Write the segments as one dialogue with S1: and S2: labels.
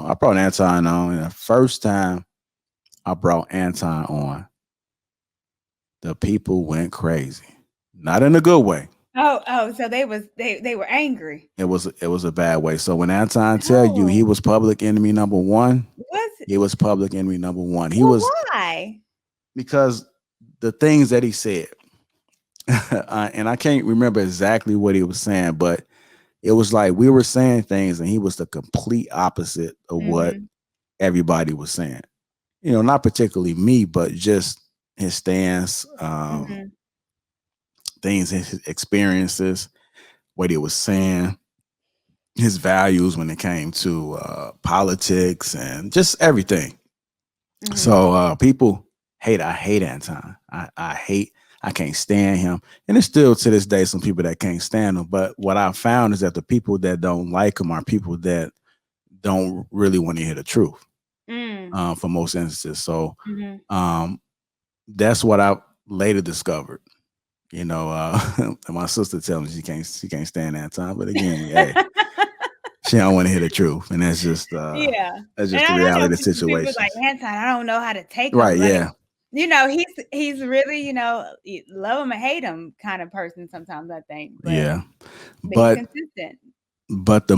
S1: I brought Anton on, and the first time I brought Anton on, the people went crazy. Not in a good way.
S2: Oh, so they were angry.
S1: It was a bad way. So when Anton tell you he
S2: Oh,
S1: was public enemy number one,
S2: was it?
S1: he was public enemy number one. He
S2: Well,
S1: was
S2: why?
S1: because the things that he said, and I can't remember exactly what he was saying, but it was like we were saying things, and he was the complete opposite of what
S2: Mhm.
S1: everybody was saying. Not particularly me, but just his stance,
S2: Mhm.
S1: things, his experiences, what he was saying, his values when it came to politics and just everything.
S2: Mhm.
S1: So people hate. I hate Anton. I can't stand him, and it's still to this day some people that can't stand him. But what I found is that the people that don't like him are people that don't really want to hear the truth.
S2: Mm.
S1: For most instances, so
S2: Mhm.
S1: um, that's what I later discovered. My sister tells me she can't stand Anton, but again, hey, she don't want to hear the truth, and
S2: Yeah.
S1: that's
S2: And
S1: just the
S2: I know
S1: reality of the
S2: people like,
S1: situations.
S2: "Anton, I don't know how to take him."
S1: Right?
S2: Like,
S1: Yeah.
S2: he's really, love him or hate him kind of person sometimes, I think,
S1: Yeah.
S2: but he's
S1: But
S2: consistent.
S1: but the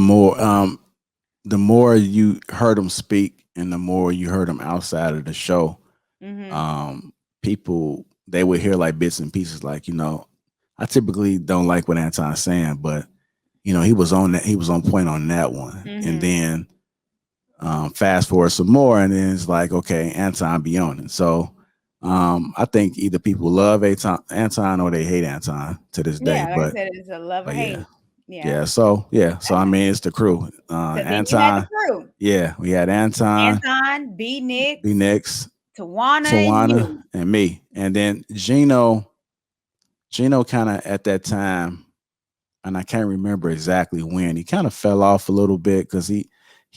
S1: more you heard him speak, and the more you heard him outside of the show,
S2: Mhm.
S1: um, people they would hear like bits and pieces. Like I typically don't like what Anton's saying, but he was on point on that one, and
S2: Mhm.
S1: then fast forward some more, and then it's like, okay, Anton be on it. So I think either people love Anton or they hate Anton to this day.
S2: Yeah, like I
S1: But
S2: said, it's a love or
S1: but yeah,
S2: hate. Yeah.
S1: yeah. So I
S2: Okay.
S1: mean, it's the crew.
S2: So then you had the
S1: Anton,
S2: crew.
S1: yeah, we had Anton,
S2: Anton, B
S1: B
S2: Nix,
S1: Nix,
S2: Tawana, and
S1: Tawana,
S2: you.
S1: and me, and then Gino kind of at that time, and I can't remember exactly when he kind of fell off a little bit because he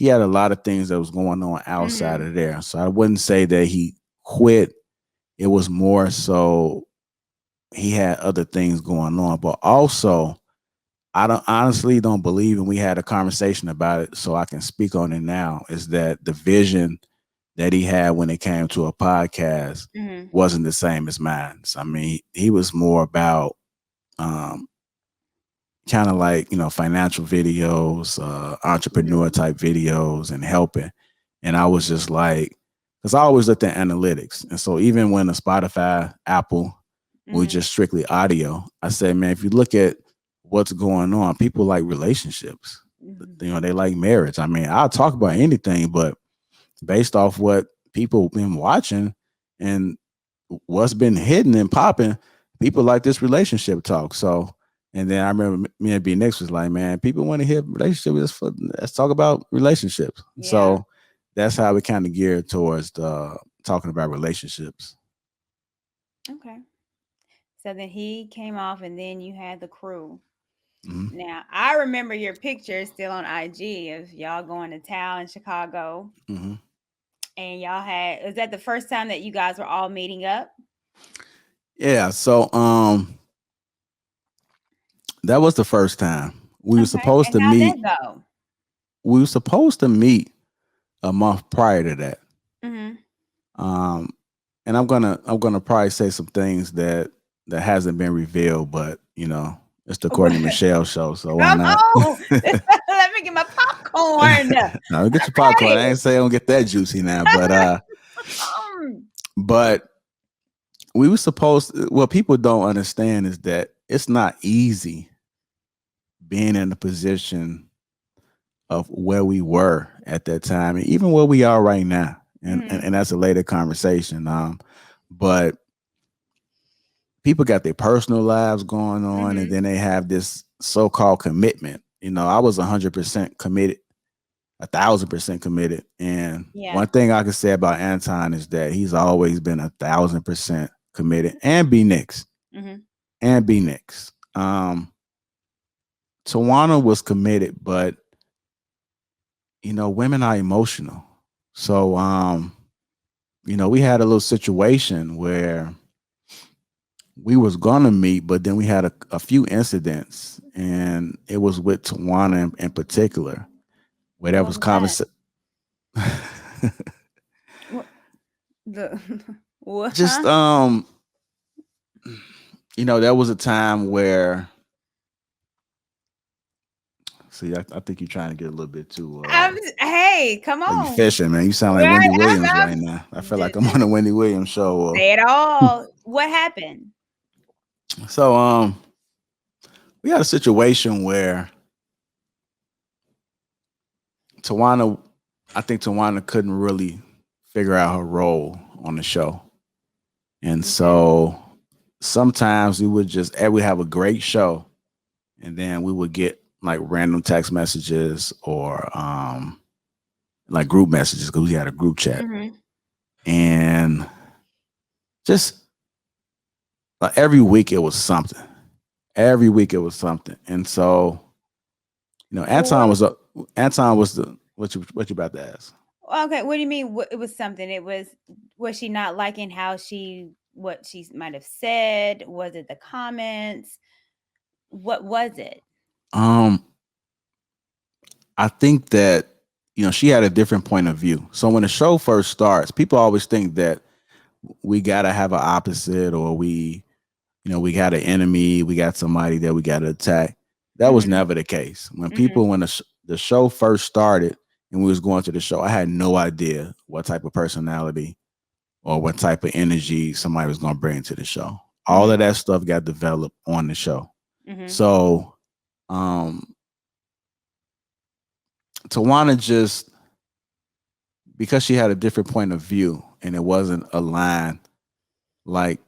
S1: had a lot of things that was going on outside
S2: Mhm.
S1: of there. So I wouldn't say that he quit. It was more so he had other things going on, but also I don't honestly don't believe, and we had a conversation about it, so I can speak on it now. Is that the vision that he had when it came to a podcast
S2: Mhm.
S1: wasn't the same as mine. So, I mean, he was more about um, kind of like financial videos, entrepreneur
S2: Mhm.
S1: type videos, and helping. And I was just like, because I always looked at analytics, and so even when the Spotify, Apple, was
S2: Mhm.
S1: just strictly audio, I said, man, if you look at what's going on, people like relationships.
S2: Mhm.
S1: They like marriage. I mean, I'll talk about anything, but based off what people been watching and what's been hidden and popping, people like this relationship talk. So, and then I remember me and B Nix was like, man, people want to hear relationships. Let's talk about relationships.
S2: Yeah.
S1: So that's how we kind of geared towards talking about relationships.
S2: Okay. So then he came off, and then you had the crew.
S1: Hmm.
S2: Now I remember your picture still on IG of y'all going to town in Chicago,
S1: Hmm.
S2: and y'all had was that the first time that you guys were all meeting up?
S1: Yeah. So that was the first time we were
S2: Okay.
S1: supposed
S2: And
S1: to
S2: how'd that
S1: meet.
S2: go?
S1: We were supposed to meet a month prior to that.
S2: Mm-hmm.
S1: Um, and I'm gonna probably say some things that hasn't been revealed, but it's the Courtney Michelle show, so why
S2: Come
S1: not?
S2: on. Let me get my popcorn.
S1: No, get your popcorn. I
S2: Hey.
S1: ain't say don't get that juicy now,
S2: Um,
S1: but we were supposed. What people don't understand is that it's not easy being in the position of where we were at that time, and even where we are right now. And
S2: mhm,
S1: that's a later conversation. But people got their personal lives going on, and
S2: mhm.
S1: then they have this so-called commitment. I was 100% committed, 1,000% committed. And
S2: Yeah.
S1: one thing I can say about Anton is that he's always been 1,000% committed. And B Nix,
S2: Mhm.
S1: and B Nix. Tawana was committed, but women are emotional. So we had a little situation where we was gonna meet, but then we had a few incidents, and it was with Tawana in particular, where there
S2: What
S1: was
S2: was that? What the what?
S1: Just there was a time where, see, I think you're trying to get a little bit too
S2: Hey, come
S1: like you
S2: on.
S1: fishing, man. You sound like
S2: Right,
S1: Wendy Williams right
S2: I'm
S1: now. I feel like I'm on
S2: just
S1: a Wendy Williams show.
S2: say it all. What happened?
S1: So we had a situation where Tawana, I think Tawana couldn't really figure out her role on the show. And
S2: Okay.
S1: so sometimes we would just we have a great show, and then we would get like random text messages or like group messages because we had a group chat.
S2: Mhm.
S1: And just like every week it was something. Every week it was something. And so,
S2: What
S1: Anton was the what you about to ask?
S2: okay, what do you mean it was something? Was she not liking what she might have said? Was it the comments? What was it?
S1: Um, I think that she had a different point of view. So when the show first starts, people always think that we gotta have an opposite, or we got an enemy, we got somebody that we gotta attack. That was
S2: Mhm.
S1: never the case.
S2: Mhm.
S1: When the show first started and we was going to the show, I had no idea what type of personality or what type of energy somebody was going to bring to the show. All of
S2: Mhm.
S1: that stuff got developed on the show.
S2: Mhm.
S1: So, um, Tawana just, because she had a different point of view and it wasn't aligned, like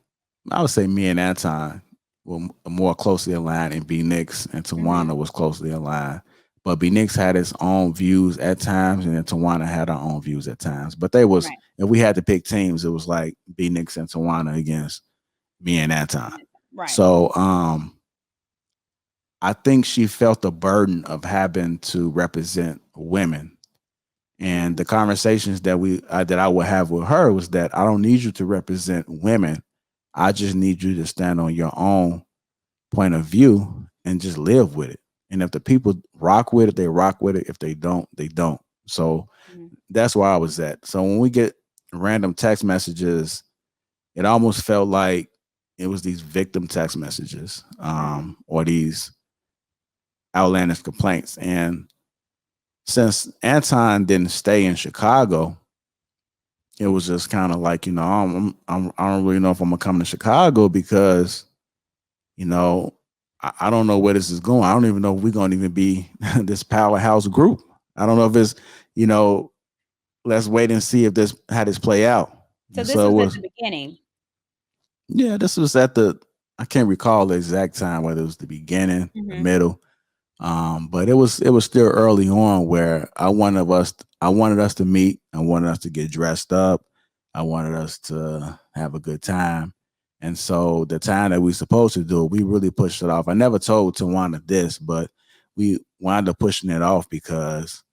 S1: I would say me and Anton were more closely aligned, and B Nix and
S2: Mhm.
S1: Tawana was closely aligned. But B Nix had his own views at times, and then Tawana had her own views at times. But they was,
S2: Right.
S1: if we had to pick teams, it was like B Nix and Tawana against me and Anton.
S2: Right.
S1: So I think she felt the burden of having to represent women. And
S2: Mm.
S1: the conversations that I would have with her was that I don't need you to represent women. I just need you to stand on your own point of view and just live with it. And if the people rock with it, they rock with it. If they don't, they don't. So
S2: Mhm.
S1: that's where I was at. So when we get random text messages, it almost felt like it was these victim text messages,
S2: Mm.
S1: or these outlandish complaints. And since Anton didn't stay in Chicago, it was just kind of like, I don't really know if I'm gonna come to Chicago because, you know, I don't know where this is going. I don't even know if we're gonna even be this powerhouse group. I don't know if it's, you know, let's wait and see if this how this play out.
S2: So
S1: And
S2: this
S1: so it
S2: was at
S1: was,
S2: the beginning.
S1: yeah, this was at the, I can't recall the exact time, whether it was the beginning, the
S2: Mhm.
S1: middle. But it was still early on where I wanted us to meet. I wanted us to get dressed up. I wanted us to have a good time. And so the time that we supposed to do it, we really pushed it off. I never told Tawana this, but we wound up pushing it off because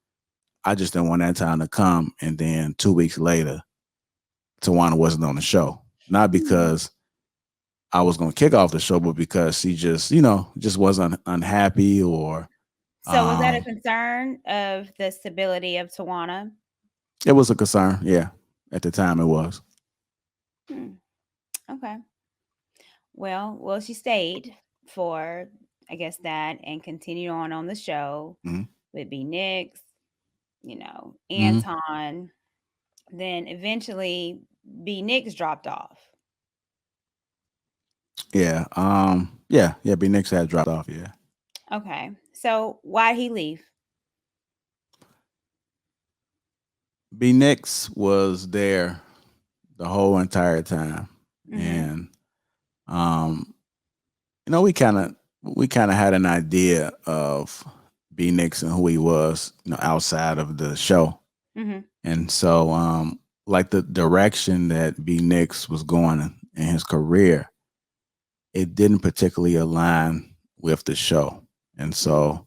S1: I just didn't want that time to come. And then 2 weeks later, Tawana wasn't on the show. Not
S2: Mm.
S1: because I was going to kick off the show, but because she just wasn't unhappy or
S2: So was that a
S1: um,
S2: concern of the stability of Tawana?
S1: it was a concern. Yeah, at the time it was.
S2: Hmm. Okay. Well, she stayed for I guess that and continued on the show
S1: Mm-hmm.
S2: with B Nix,
S1: Mm-hmm.
S2: Anton. Then eventually B Nix dropped off.
S1: Yeah. Yeah. B Nix had dropped off. Yeah.
S2: Okay. So why'd he leave?
S1: B Nix was there the whole entire time,
S2: Mhm.
S1: and um, we kind of had an idea of B Nix and who he was, outside of the show,
S2: Mhm.
S1: and so like the direction that B Nix was going in his career, it didn't particularly align with the show, and
S2: Mhm.
S1: so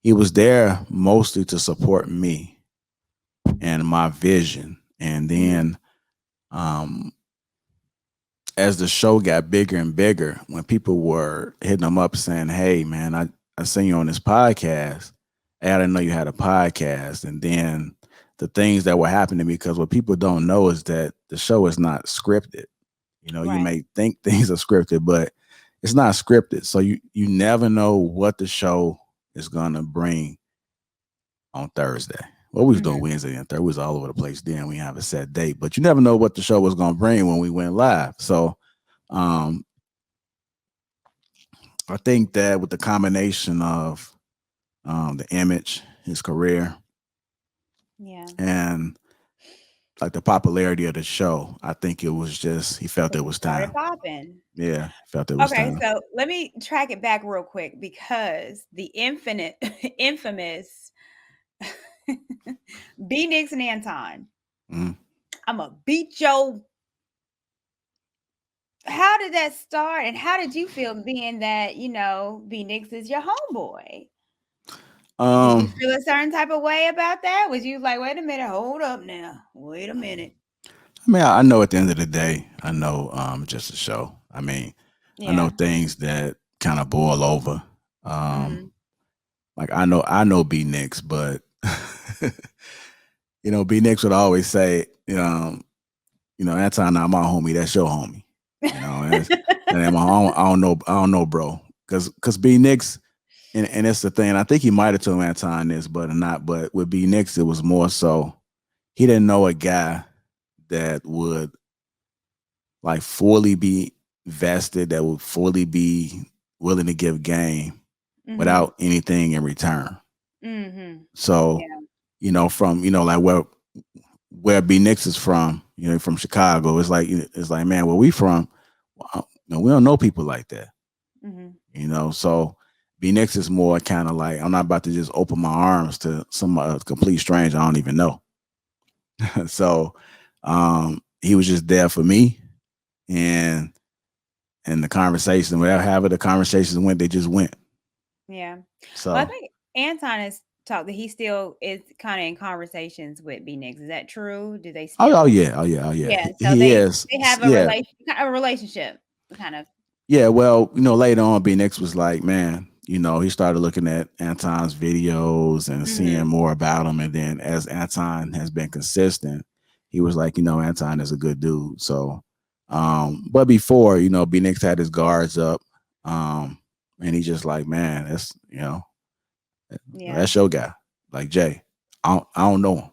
S1: he was there mostly to support me and my vision. And
S2: Mhm.
S1: then as the show got bigger and bigger, when people were hitting him up saying, "Hey man, I seen you on this podcast. Hey, I didn't know you had a podcast." And then the things that were happening, because what people don't know is that the show is not scripted. You
S2: Right.
S1: may think things are scripted, but it's not scripted. So you never know what the show is gonna bring on Thursday. Well, we was doing
S2: Mhm.
S1: Wednesday and Thursday. We was all over the place then. We have a set date, but you never know what the show was gonna bring when we went live. So um I think that with the combination of the image, his career,
S2: Yeah.
S1: and like the popularity of the show, I think it was just he felt it
S2: It
S1: was
S2: started
S1: time.
S2: popping.
S1: Yeah, felt it was
S2: Okay,
S1: time.
S2: so let me track it back real quick because the infinite infamous B Nix and Anton.
S1: Mhm.
S2: I'ma beat your. How did that start and how did you feel being that, B Nix is your homeboy? Did you
S1: Um,
S2: feel a certain type of way about that? Was you like, wait a minute, hold up now. Wait a minute.
S1: I mean, I know at the end of the day, I know just a show. I mean, I know
S2: Yeah.
S1: things that kind of boil over. Um,
S2: Mhm.
S1: like I know B Nix, but B Nix would always say, Anton, not my homie, that's your homie. And I don't know, bro, because B Nix, and it's the thing. I think he might have told Anton this, but not. But with B Nix, it was more so he didn't know a guy that would like fully be vested, that would fully be willing to give game
S2: Mhm.
S1: without anything in return.
S2: Mhm.
S1: So,
S2: Yeah.
S1: from like where B Nix is from, from Chicago, it's like, man, where we from, we don't know people like that.
S2: Mhm.
S1: So B Nix is more kind of like, I'm not about to just open my arms to some complete stranger I don't even know. So he was just there for me, and the conversation, whatever however the conversations went, they just went.
S2: Yeah. Well, I
S1: So
S2: think Anton has talked that he still is kind of in conversations with B Nix. Is that true? Do they
S1: oh
S2: still?
S1: yeah, oh yeah, oh yeah.
S2: Yeah. So
S1: He
S2: they
S1: is,
S2: they have
S1: yeah.
S2: a relationship, kind of.
S1: Yeah, well, later on, B Nix was like, man, he started looking at Anton's videos and seeing
S2: Mhm.
S1: more about him. And then as Anton has been consistent, he was like, Anton is a good dude. So, but before, B Nix had his guards up. And he just like, man,
S2: Yeah.
S1: that's your guy. Like Jay, I don't know him.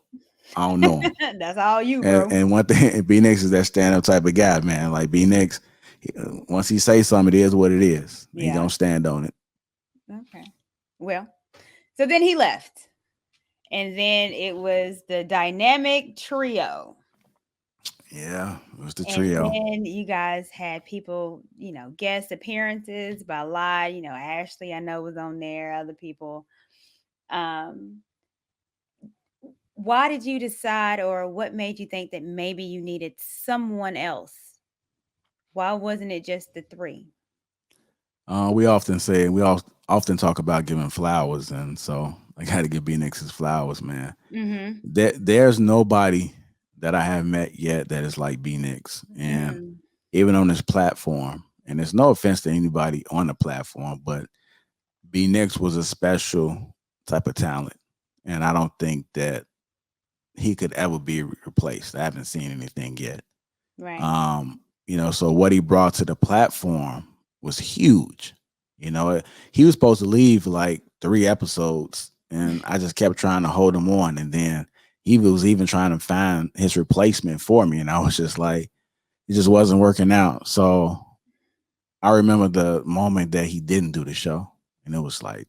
S1: I don't know him.
S2: That's all you,
S1: And
S2: bro.
S1: and one thing, B Nix is that stand up type of guy, man. Like B Nix, once he say something, it is what it is. He
S2: Yeah.
S1: gonna stand on it.
S2: Okay. Well, so then he left. And then it was the dynamic trio.
S1: Yeah, it was the
S2: And
S1: trio.
S2: then you guys had people, guest appearances by live. Ashley, I know, was on there, other people. Um, why did you decide, or what made you think that maybe you needed someone else? Why wasn't it just the three?
S1: We often talk about giving flowers, and so I got to give B Nix's flowers, man.
S2: Mm-hmm.
S1: There's nobody that I have met yet that is like B Nix, and
S2: Mm,
S1: even on this platform. And there's no offense to anybody on the platform, but B Nix was a special type of talent, and I don't think that he could ever be replaced. I haven't seen anything yet.
S2: right.
S1: So what he brought to the platform was huge. He was supposed to leave like 3 episodes, and I just kept trying to hold him on. And then he was even trying to find his replacement for me, and I was just like, it just wasn't working out. So I remember the moment that he didn't do the show, and it was like,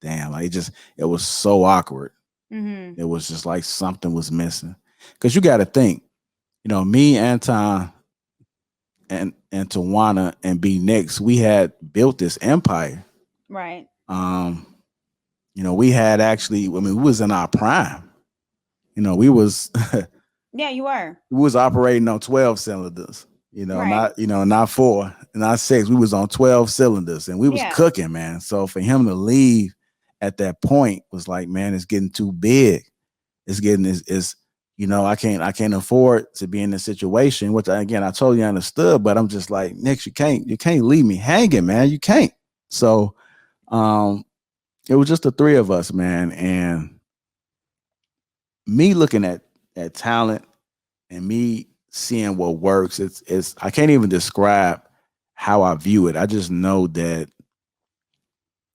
S1: damn, like it was so awkward.
S2: Mm-hmm.
S1: It was just like something was missing. Because you got to think, me, Anton, and Tawana and B Nix, we had built this empire.
S2: Right.
S1: Um, we had actually, I mean, we was in our prime. We was
S2: Yeah, you were.
S1: we was operating on 12 cylinders.
S2: Right.
S1: Not four, not six. We was on 12 cylinders, and we was
S2: Yeah.
S1: cooking, man. So for him to leave at that point was like, man, it's getting too big. It's getting is I can't afford to be in this situation, which again I totally understood, but I'm just like, Nick, you can't leave me hanging, man. You can't. So it was just the three of us, man, and me looking at talent and me seeing what works, it's I can't even describe how I view it. I just know that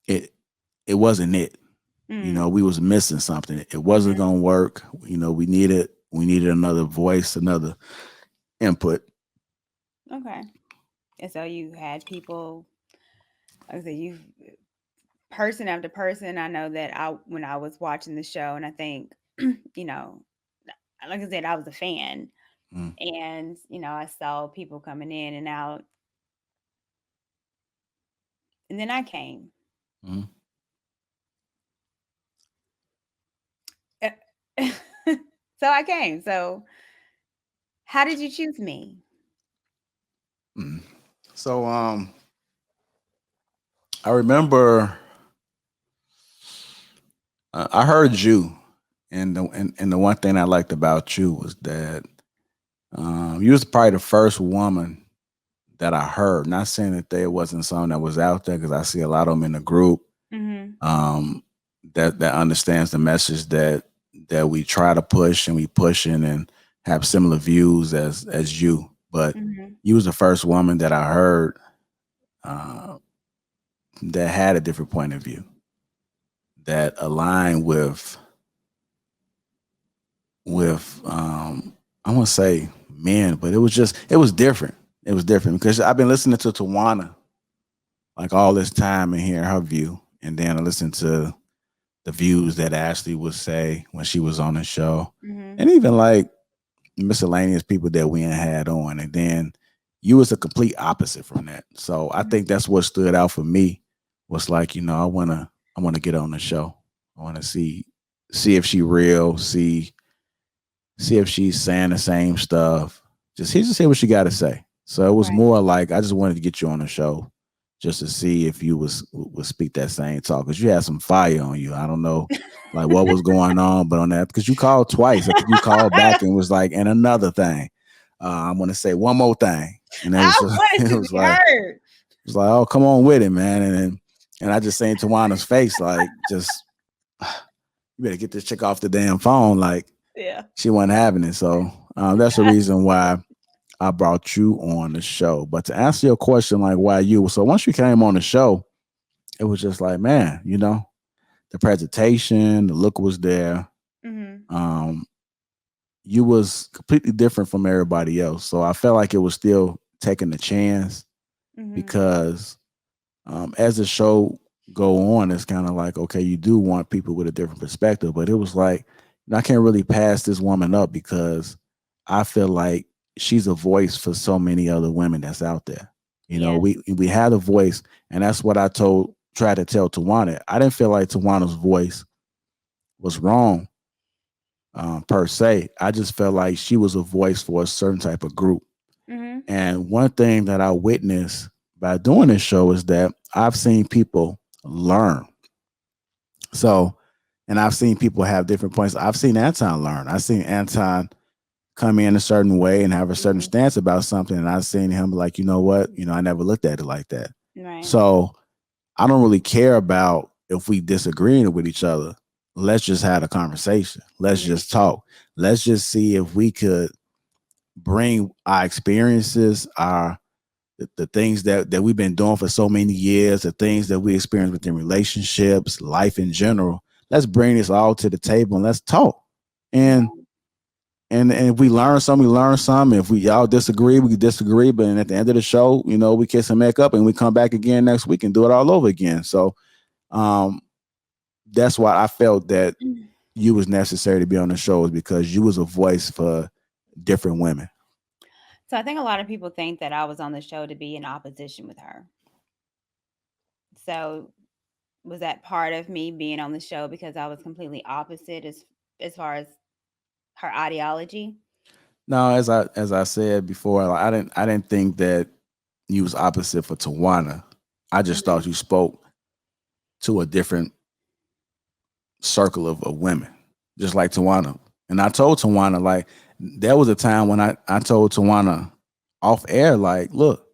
S1: it it wasn't it.
S2: Mm,
S1: We was missing something. It wasn't
S2: mhm.
S1: gonna work. We needed another voice, another input.
S2: Okay. And so you had people, like I said, you person after person. I know that I when I was watching the show, and I think, you know, like I said, I was a fan,
S1: Mm,
S2: and I saw people coming in and out, and then I came.
S1: mm,
S2: So I came. So how did you choose me?
S1: mm. So I remember I heard you, and the one thing I liked about you was that you was probably the first woman that I heard. Not saying that there wasn't some that was out there, because I see a lot of them in the group,
S2: Mhm.
S1: um, that understands the message that we try to push, and we pushing and have similar views as you. But
S2: Mhm.
S1: you was the first woman that I heard uh, that had a different point of view, that aligned with I want to say men, but it was different. It was different because I've been listening to Tawana like all this time and hearing her view, and then I listened to the views that Ashley would say when she was on the show,
S2: Mhm.
S1: and even like miscellaneous people that we ain't had on, and then you was a complete opposite from that. So I
S2: Mhm.
S1: think that's what stood out for me, was like, I wanna get on the show. I wanna see if she real, see if she's saying the same stuff. Just hear what she got to say. So it was
S2: Right.
S1: more like I just wanted to get you on the show just to see if you would speak that same talk, because you had some fire on you. I don't know like what was going on, but on that, because you called twice. I think you called back and was like, and another thing. I'm gonna say one more thing, and it was
S2: I
S1: just,
S2: wanted
S1: it
S2: to
S1: was
S2: be
S1: like
S2: heard.
S1: oh, come on with it, man. And I just seen Tawana's face like, just you better get this chick off the damn phone. Like
S2: Yeah.
S1: she wasn't having it. So that's the reason why I brought you on the show. But to answer your question, like why you? So once you came on the show, it was just like, man, the presentation, the look was there.
S2: Mhm.
S1: Um, you was completely different from everybody else. So I felt like it was still taking the chance,
S2: Mhm.
S1: because as the show go on, it's kind of like, okay, you do want people with a different perspective, but it was like, I can't really pass this woman up, because I feel like she's a voice for so many other women that's out there.
S2: Yes.
S1: We had a voice, and that's what I tried to tell Tawana. I didn't feel like Tawana's voice was wrong, per se. I just felt like she was a voice for a certain type of group.
S2: Mhm.
S1: And one thing that I witnessed by doing this show is that I've seen people learn. So, and I've seen people have different points. I've seen Anton learn. I've seen Anton come in a certain way and have a certain
S2: Mhm.
S1: stance about something. And I've seen him like, you know what? I never looked at it like that.
S2: Right.
S1: So I don't really care about if we disagreeing with each other. Let's just have a conversation. Let's
S2: Mhm.
S1: just talk. Let's just see if we could bring our experiences, the things that we've been doing for so many years, the things that we experience within relationships, life in general. Let's bring this all to the table and let's talk. And
S2: Right.
S1: and if we learn something, we learn something. If we all disagree, we disagree. But at the end of the show, we kiss and make up, and we come back again next week and do it all over again. So um, that's why I felt that you was necessary to be on the show, is because you was a voice for different women.
S2: So I think a lot of people think that I was on the show to be in opposition with her. So was that part of me being on the show because I was completely opposite as far as her ideology?
S1: Now, as I said before, like, I didn't think that you was opposite for Tawana. I just
S2: Mhm.
S1: thought you spoke to a different circle of women, just like Tawana. And I told Tawana, like, there was a time when I told Tawana off air, like, look,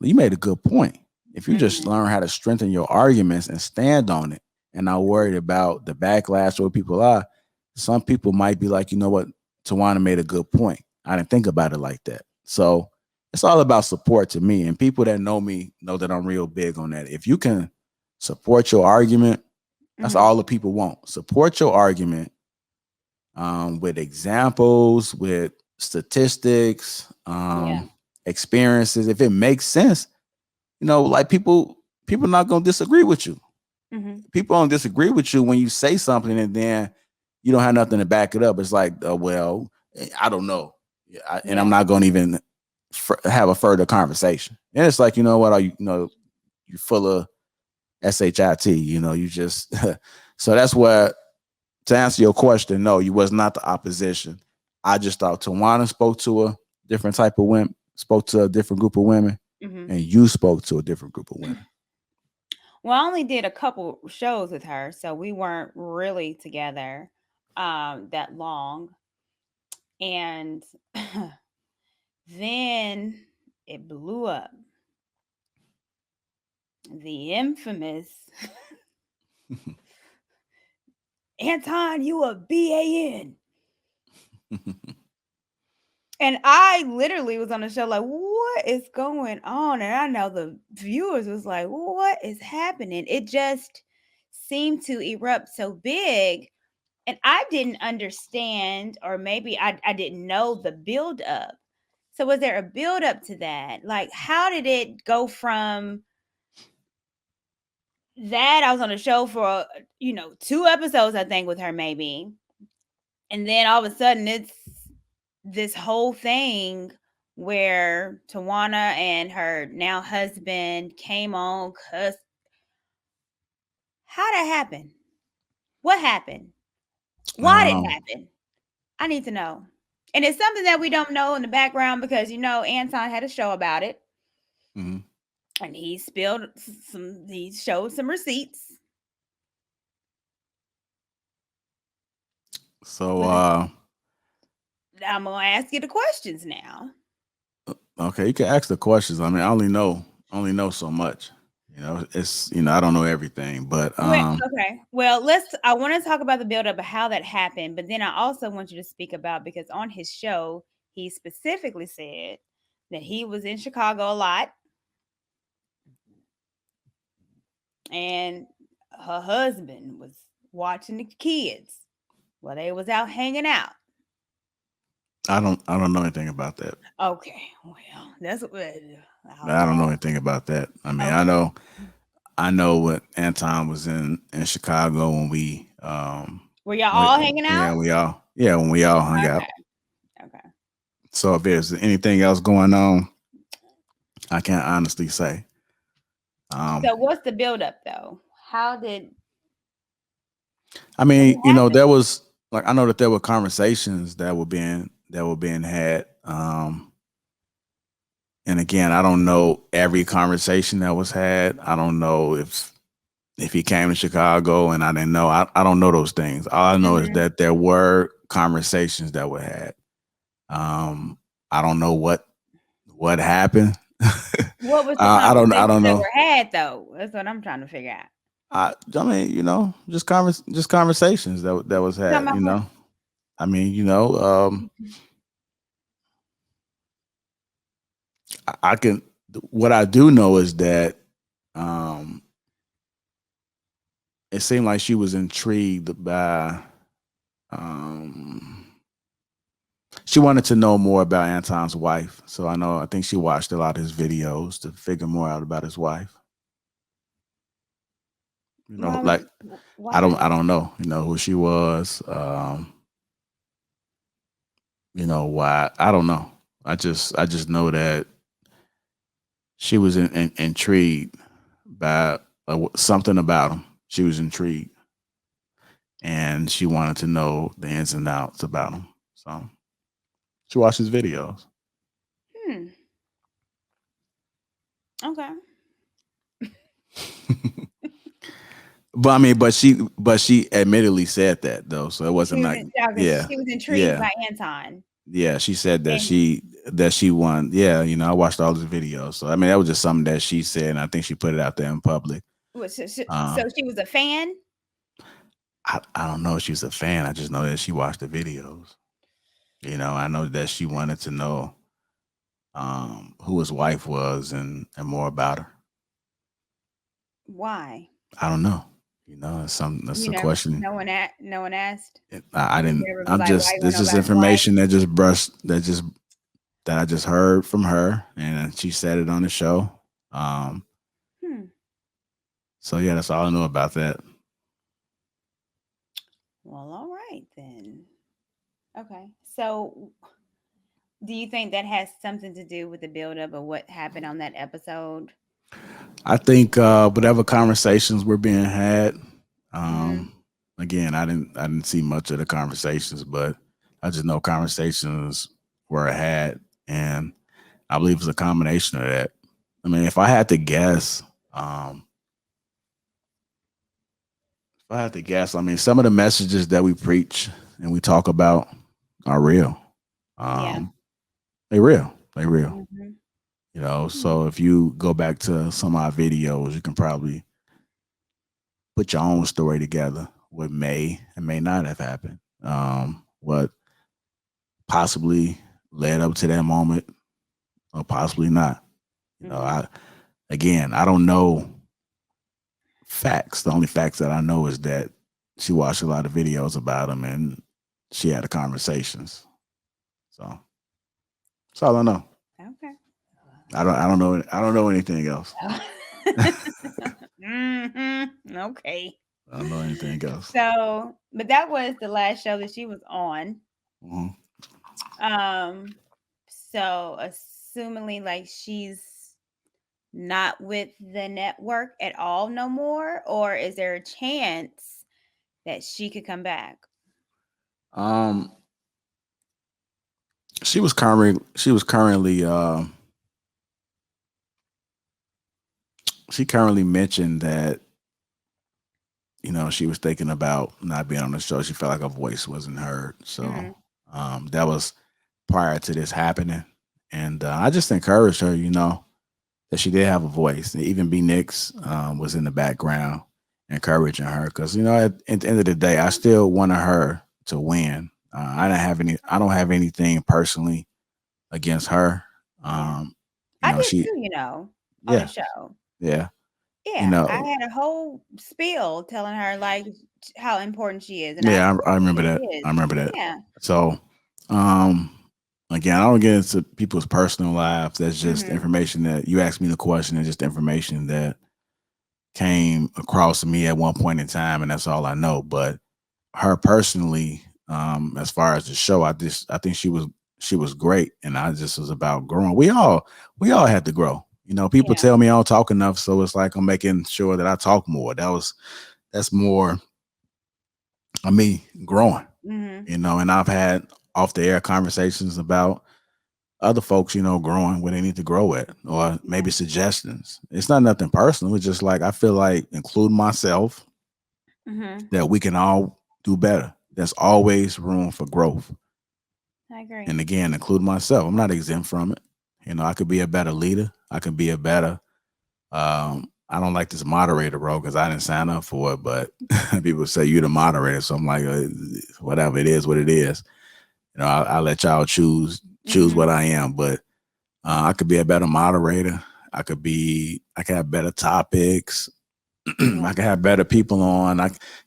S1: you made a good point. If you just
S2: Mhm.
S1: learn how to strengthen your arguments and stand on it, and not worried about the backlash or what people are, some people might be like, you know what, Tawana made a good point. I didn't think about it like that. So it's all about support to me. And people that know me know that I'm real big on that. If you can support your argument, that's
S2: Mhm.
S1: all the people want. Support your argument with examples, with statistics,
S2: Yeah.
S1: experiences. If it makes sense, like people not gonna disagree with you.
S2: Mhm.
S1: People don't disagree with you when you say something and then you don't have nothing to back it up. It's like, well, I don't know, and I'm
S2: Yeah.
S1: not gonna even have a further conversation. And it's like, you know what? Are you're full of shit. You just so that's where, to answer your question, no, you was not the opposition. I just thought Tawana spoke to a different type of women, spoke to a different group of women,
S2: Mhm.
S1: and you spoke to a different group of women.
S2: Well, I only did a couple shows with her, so we weren't really together that long. And then it blew up. The infamous Anton, you a BAN. And I literally was on the show like, what is going on? And I know the viewers was like, what is happening? It just seemed to erupt so big. And I didn't understand, or maybe I didn't know the build up. So was there a build up to that? Like, how did it go from that? I was on the show for, 2 episodes, I think, with her maybe. And then all of a sudden it's this whole thing where Tawana and her now husband came on. Cause how that happen? What happened? Why did it
S1: um,
S2: happen? I need to know. And it's something that we don't know in the background because Anton had a show about it,
S1: mhm.
S2: and he showed some receipts.
S1: So
S2: But I'm gonna ask you the questions now.
S1: okay, you can ask the questions. I mean, I only know so much. It's I don't know everything, but
S2: Well, okay. Well, I want to talk about the buildup of how that happened, but then I also want you to speak about, because on his show, he specifically said that he was in Chicago a lot and her husband was watching the kids while they was out hanging out.
S1: I don't know anything about that.
S2: Okay, well, that's what
S1: I don't know
S2: all
S1: anything about that. I mean,
S2: right.
S1: I
S2: Okay.
S1: know I know what Anton was in Chicago when we
S2: Were y'all all hanging
S1: yeah,
S2: out?
S1: when we all hung out.
S2: Okay. Okay.
S1: So if there's anything else going on, I can't honestly say. Um,
S2: So what's the buildup though? How did
S1: I
S2: what
S1: mean,
S2: happened?
S1: there was, like, I know that there were conversations that were being had. And again, I don't know every conversation that was had. I don't know if he came to Chicago and I didn't know. I don't know those things. All I know is
S2: Mhm.
S1: that there were conversations that were had. I don't know what happened.
S2: What was the
S1: I don't
S2: conversations that
S1: know.
S2: were had though? That's what I'm trying to figure out.
S1: I mean, just conversations that was
S2: You talking
S1: had.
S2: about what?
S1: I mean, I can. What I do know is that um, it seemed like she was intrigued by. Um, she wanted to know more about Anton's wife, so I think she watched a lot of his videos to figure more out about his wife.
S2: Why would
S1: Like,
S2: you? Why
S1: I
S2: would
S1: don't
S2: you?
S1: I don't know, who she was. Why, I don't know. I just know that she was intrigued by something about him. She was intrigued, and she wanted to know the ins and outs about him. So she watched his videos.
S2: Hmm. Okay.
S1: But I mean, but she admittedly said that though, so it wasn't like,
S2: Okay,
S1: yeah,
S2: she was intrigued
S1: yeah,
S2: by Anton.
S1: yeah. She said that
S2: And
S1: she won. Yeah, I watched all his videos. So I mean, that was just something that she said, and I think she put it out there in public.
S2: was so
S1: Um,
S2: she was a fan?
S1: I don't know if she's a fan. I just know that she watched the videos. I know that she wanted to know who his wife was and more about her.
S2: Why?
S1: I don't know. That's
S2: You
S1: a
S2: never,
S1: question.
S2: no one asked.
S1: I
S2: You
S1: didn't.
S2: never was
S1: I'm
S2: like, why
S1: just.
S2: you want
S1: This
S2: to know
S1: is
S2: about his wife?
S1: information that I just heard from her, and she said it on the show. Um.
S2: Hmm.
S1: So yeah, that's all I know about that.
S2: Well, all right then. Okay. So, do you think that has something to do with the buildup of what happened on that episode?
S1: I think whatever conversations were being had.
S2: Mm-hmm.
S1: Um. Again, I didn't see much of the conversations, but I just know conversations were had, and I believe it's a combination of that. I mean, if I had to guess, um, if I had to guess, I mean, some of the messages that we preach and we talk about are real.
S2: Yeah.
S1: Um, they real. They real.
S2: Mm-hmm. Hmm.
S1: So if you go back to some of our videos, you can probably put your own story together. What may and may not have happened. What possibly led up to that moment, or possibly not.
S2: Mm-hmm.
S1: I don't know facts. The only facts that I know is that she watched a lot of videos about him and she had the conversations. So that's all I know.
S2: Okay.
S1: I don't know. I don't know anything else.
S2: Mm-hmm. Okay.
S1: I don't know anything else.
S2: So, but that was the last show that she was on.
S1: Mhm.
S2: Um, so assumingly like she's not with the network at all no more, or is there a chance that she could come back?
S1: Um, she currently mentioned that she was thinking about not being on the show. She felt like her voice wasn't heard. So
S2: Mm-hmm.
S1: that was prior to this happening, and I just encouraged her. That she did have a voice. And even B Nix was in the background encouraging her because at the end of the day, I still wanted her to win. I don't have anything personally against her.
S2: Yeah.
S1: Um,
S2: I did
S1: she,
S2: too, on the
S1: yeah,
S2: show.
S1: yeah, you
S2: Yeah, I
S1: know,
S2: had a whole spiel telling her like how important she is, and I
S1: yeah, I remember
S2: appreciate
S1: that.
S2: it
S1: I
S2: is.
S1: remember that.
S2: Yeah.
S1: So, um, again, I don't get into people's personal lives. That's just
S2: Mhm.
S1: information that you asked me the question, and just information that came across me at one point in time, and that's all I know. But her personally, as far as the show, I think she was great, and I just was about growing. We all had to grow. People
S2: Yeah.
S1: tell me I don't talk enough, so it's like I'm making sure that I talk more. That's more of me growing.
S2: Mhm.
S1: And I've had off the air conversations about other folks, growing where they need to grow at, or
S2: Yeah.
S1: maybe suggestions. It's not nothing personal. It's just like I feel like including myself
S2: Mhm.
S1: that we can all do better. There's always room for growth.
S2: I agree.
S1: And again, include myself. I'm not exempt from it. I could be a better leader. I could be a better I don't like this moderator role because I didn't sign up for it, but people say you're the moderator. So I'm like, whatever it is, what it is. I'll let y'all choose
S2: Mhm.
S1: what I am. But I could be a better moderator. I could have better topics.
S2: Yeah.
S1: I can have better people on.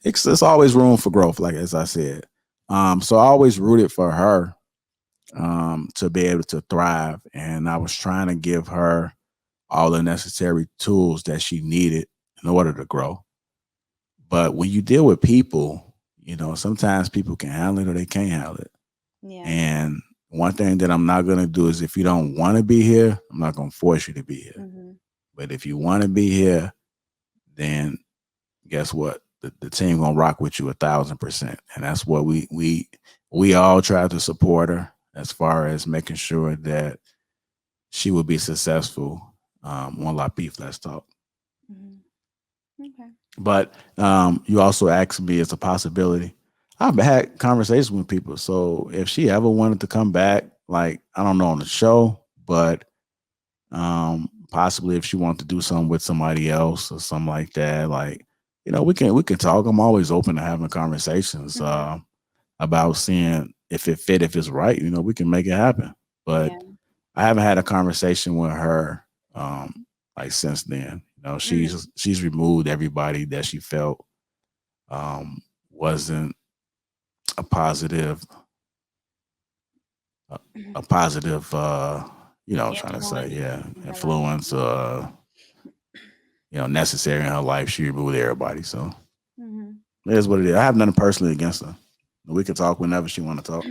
S1: It's always room for growth, like as I said. So I always rooted for her to be able to thrive, and I was trying to give her all the necessary tools that she needed in order to grow. But when you deal with people, sometimes people can handle it or they can't handle it.
S2: Yeah.
S1: And one thing that I'm not gonna do is if you don't want to be here, I'm not gonna force you to be here.
S2: Mhm.
S1: But if you want to be here, then guess what? The team gonna rock with you 1,000%, and that's what we all try to support her as far as making sure that she will be successful on Lapeef. Let's talk.
S2: Mhm. Okay.
S1: But you also asked me it's a possibility. I've had conversations with people, so if she ever wanted to come back, like I don't know on the show, but possibly if she wanted to do something with somebody else or something like that, like we can talk. I'm always open to having conversations
S2: Mhm.
S1: about seeing if it fit, if it's right. We can make it happen. But
S2: Yeah.
S1: I haven't had a conversation with her like since then.
S2: Mhm.
S1: She's removed everybody that she felt um, wasn't a positive a, a positive trying to say,
S2: Influence
S1: yeah,
S2: in her life.
S1: influence necessary in her life. She removed everybody. So
S2: Mhm.
S1: it is what it is. I have nothing personally against her. We can talk whenever she want to talk.